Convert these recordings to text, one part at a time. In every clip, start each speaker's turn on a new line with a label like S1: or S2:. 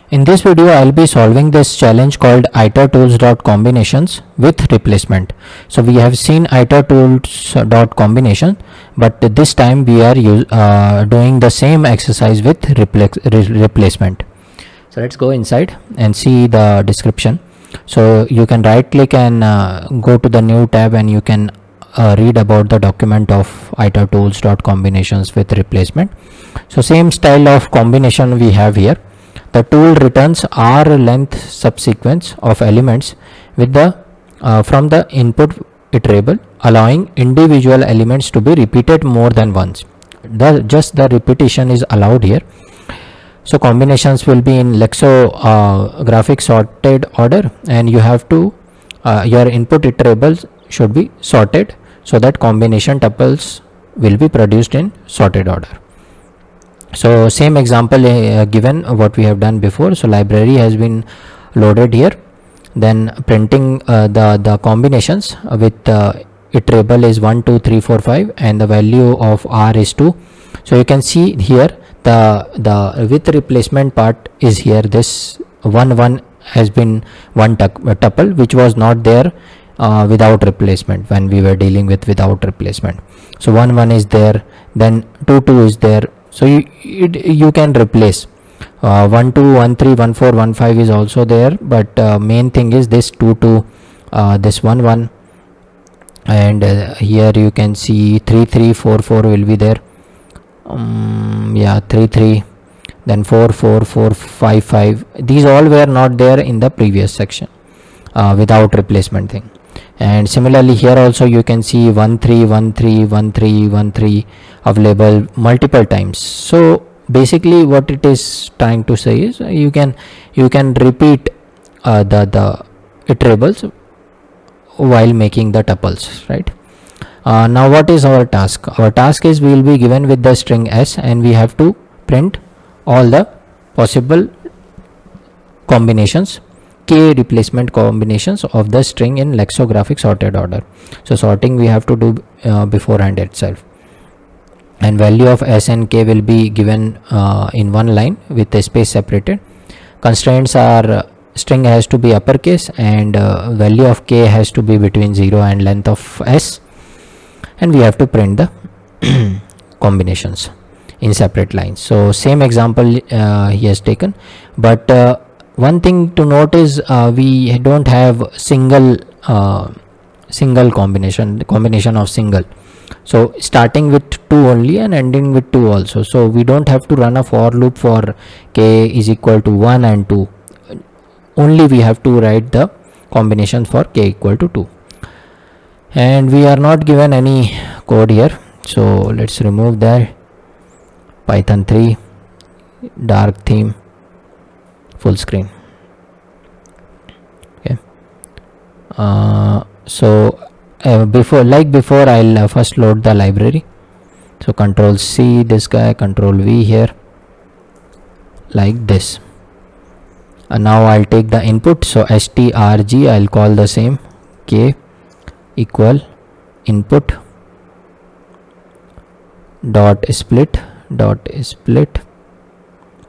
S1: In this video, I'll be solving this challenge called itertools.combinations with replacement. So we have seen itertools.combination, but this time we are doing the same exercise with replacement. So let's go inside and see the description. So you can right click and go to the new tab, and you can read about the document of itertools.combinations with replacement. So same style of combination we have here. The tool returns R length subsequence of elements with the from the input iterable, allowing individual elements to be repeated more than once. Just the repetition is allowed here. So combinations will be in lexicographic sorted order, and you have to your input iterables should be sorted so that combination tuples will be produced in sorted order. So same example given what we have done before. So library has been loaded here, then printing the combinations with iterable is 1 2 3 4 5 and the value of R is 2. So you can see here the with replacement part is here. This 1 1 has been one tuple which was not there without replacement when we were dealing with without replacement. So 1 1 is there, then 2 2 is there. So you can replace 1 2 1 3 1 4 1 5 is also there, but main thing is this 2 2 this 1 1, and here you can see 3 3 4 4 will be there. 3 3, then 4 4 4 5 5. These all were not there in the previous section without replacement thing. And similarly here also you can see 1 3 1 3 1 3 1 3 available multiple times. So basically what it is trying to say is you can repeat the iterables while making the tuples, right? Now what is our task? Our task is we will be given with the string s, and we have to print all the possible combinations, k replacement combinations of the string in lexicographic sorted order. So sorting we have to do beforehand itself, and value of s and k will be given in one line with a space separated. Constraints are string has to be uppercase, and value of k has to be between 0 and length of s, and we have to print the combinations in separate lines. So same example he has taken, but one thing to note is we don't have single combination of single. So starting with 2 only and ending with 2 also. So we don't have to run a for loop for k is equal to 1 and 2. Only we have to write the combination for k equal to 2. And we are not given any code here. So let's remove that. Python 3, dark theme, full screen. Okay. Before I'll first load the library. So control C this guy, control V here, like this. And now I'll take the input. So strg, I'll call the same k equal input dot split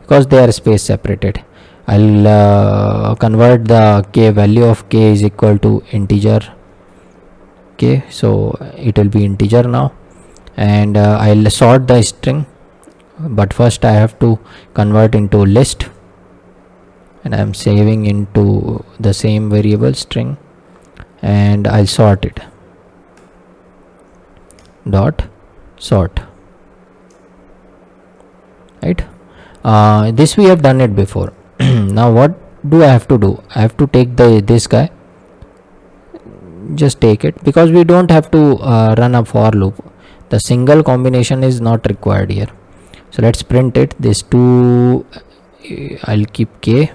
S1: because they are space separated. I'll convert the k value of k is equal to integer k, so it will be integer now, and I'll sort the string, but first I have to convert into list, and I'm saving into the same variable string, and I'll sort it dot sort, right? This we have done it before. Now what do I have to do? I have to take this guy, just take it, because we don't have to run a for loop. The single combination is not required here. So let's print it. This 2 I'll keep k,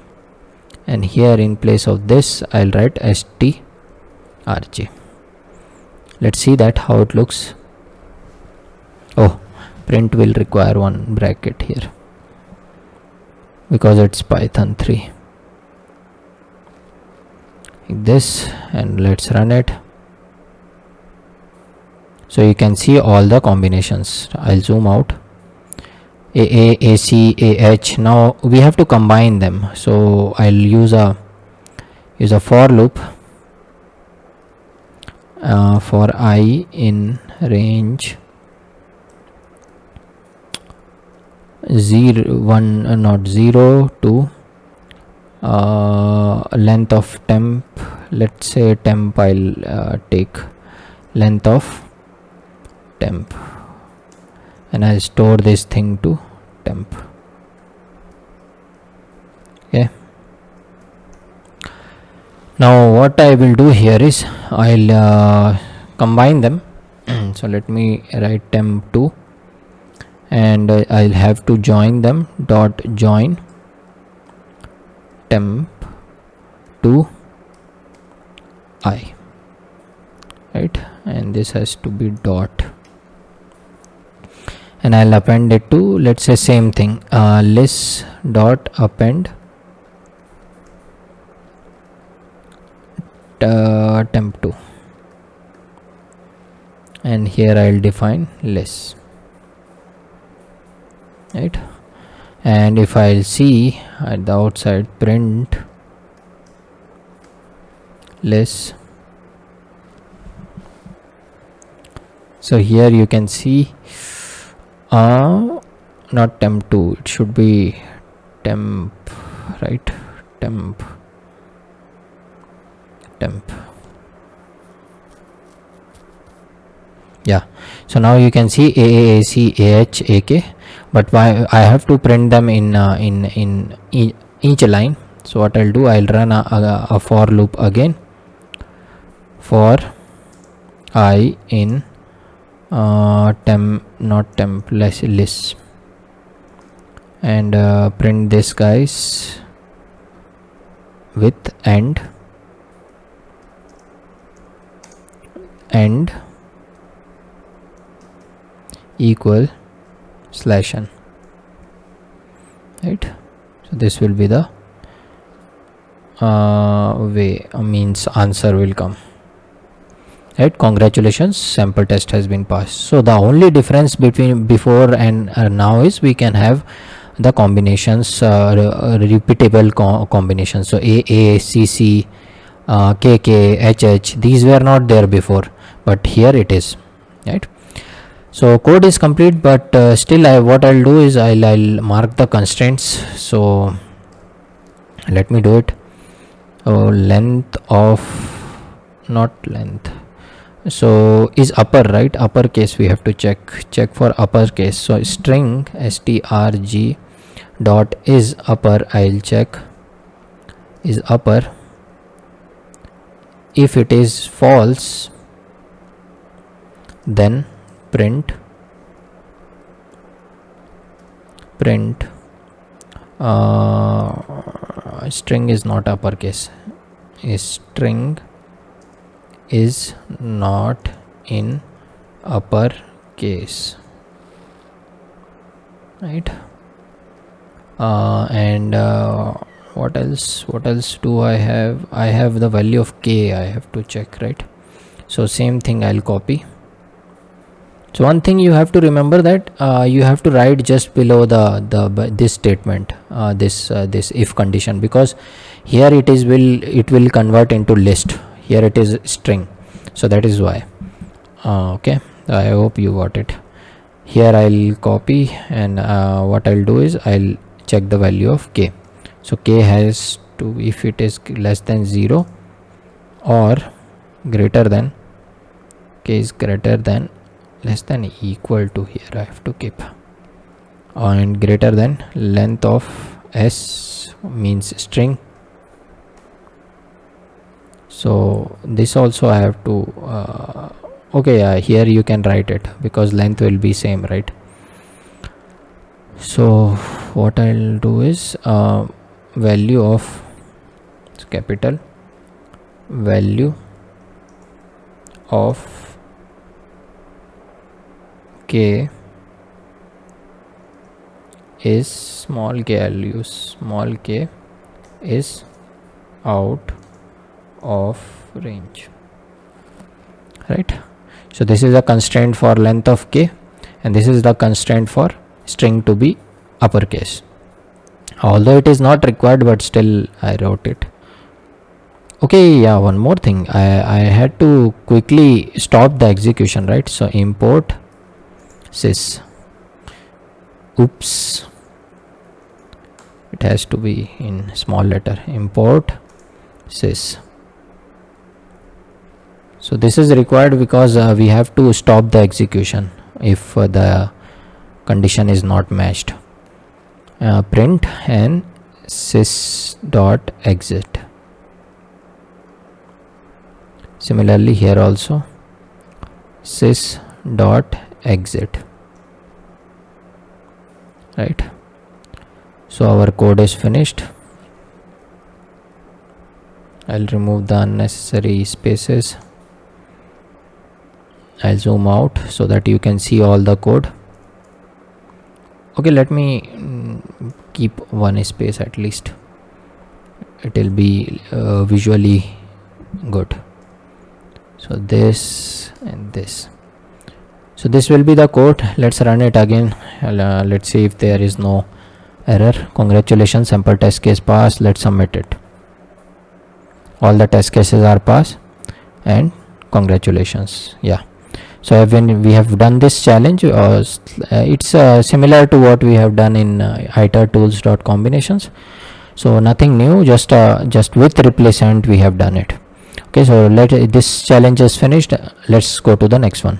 S1: and here in place of this I'll write strg. Let's see that how it looks. Oh, print will require one bracket here because it's Python 3, like this, and let's run it. So you can see all the combinations. I'll zoom out. AA, AC, AH. Now we have to combine them, so I'll use a for loop for I in range 1 not 0 to length of temp. Let's say temp, I'll take length of temp, and I'll store this thing to temp. Okay, now what I will do here is I'll combine them. So let me write temp2, and I'll have to join them, dot join temp to I, right, and this has to be dot, and I'll append it to, let's say, same thing, list dot append temp2, and here I'll define list, right, and if I'll see at the outside, print list. So here you can see not temp2, it should be temp, right, temp. Yeah, so now you can see AAAC, AH, AK, but why I have to print them in each line. So what I'll do, I'll run a for loop again, for I in temp, not temp, list, and print this guys with end equal /n, right. So this will be the way, means answer will come, right. Congratulations, sample test has been passed. So the only difference between before and now is we can have the combinations, repeatable combinations. So A, C, C, K, K, H, H, these were not there before, but here it is, right. So code is complete, but still what I'll do is I'll mark the constraints. So let me do it. Length of, not length, so is upper, right, uppercase we have to check for uppercase. So string strg dot is upper, I'll check is upper. If it is false, then print string is not uppercase, string is not in uppercase, right. And what else do I have the value of k, I have to check, right. So same thing, I'll copy. So one thing you have to remember that you have to write just below this statement, this if condition, because here it will convert into list, here it is string, so that is why. Okay, I hope you got it. Here I'll copy, and what I'll do is I'll check the value of k. So k has to, if it is less than 0 or greater than, k is greater than, less than, equal to, here I have to keep, and greater than length of s means string. So this also I have to okay, here you can write it because length will be same, right. So what I'll do is value of capital value of k is small k, I'll use small k, is out of range, right. So this is a constraint for length of k, and this is the constraint for string to be uppercase, although it is not required, but still I wrote it. Okay, yeah, one more thing, I had to quickly stop the execution, right? So import sys, oops, it has to be in small letter, import sys. So this is required because we have to stop the execution if the condition is not matched. Print and sys dot exit. Similarly here also sys dot exit, right? So our code is finished. I'll remove the unnecessary spaces. I'll zoom out so that you can see all the code. Okay, let me keep one space at least, it will be visually good. So this and this, so this will be the code. Let's run it again. Let's see if there is no error. Congratulations, sample test case passed. Let's submit it. All the test cases are passed and congratulations. Yeah, so when we have done this challenge, it's similar to what we have done in itertools.combinations. So nothing new, just with replacement we have done it. Okay, so this challenge is finished. Let's go to the next one.